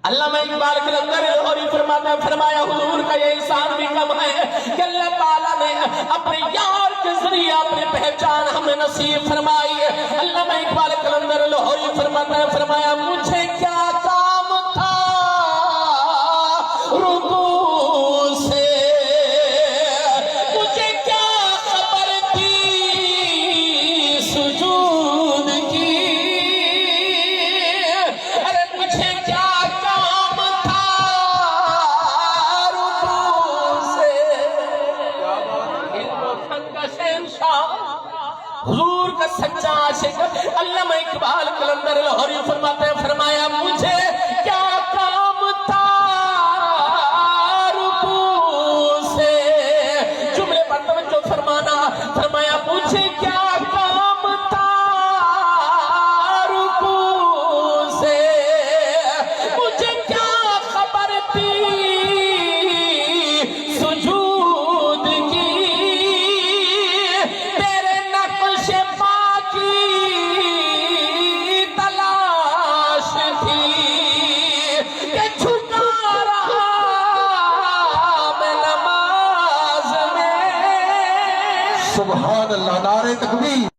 علامہ اقبال کلندر لاہوری فرماتا ہے، فرمایا حضور کا یہ احسان بھی کم ہے کہ اللہ تعالیٰ نے اپنے یار کے ذریعے اپنی پہچان ہمیں نصیب فرمائی ہے۔ علامہ اقبال کلندر لاہوری فرماتا ہے، فرمایا مجھے کیا کام تھا رکوع سے، مجھے کیا خبر تھی سجود کی، ارے مجھے کیا کام تھا رکوع سے۔ علم و فن کا شہنشاہ، حضور کا سچا عاشق علامہ اقبال کلندر لاہوری فرماتے ہیں، فرمایا مجھے کیا کام تھا رکوع سے، جملے پر توجہ فرمانا، فرمایا مجھے کیا کام تھا رکوع سے، مجھے کیا خبر تھی سجود کی، تیرے نقش پا کی تلاش تھی کہ جھکا رہا میں نماز میں۔ سبحان اللہ، نعرہ تکبیر۔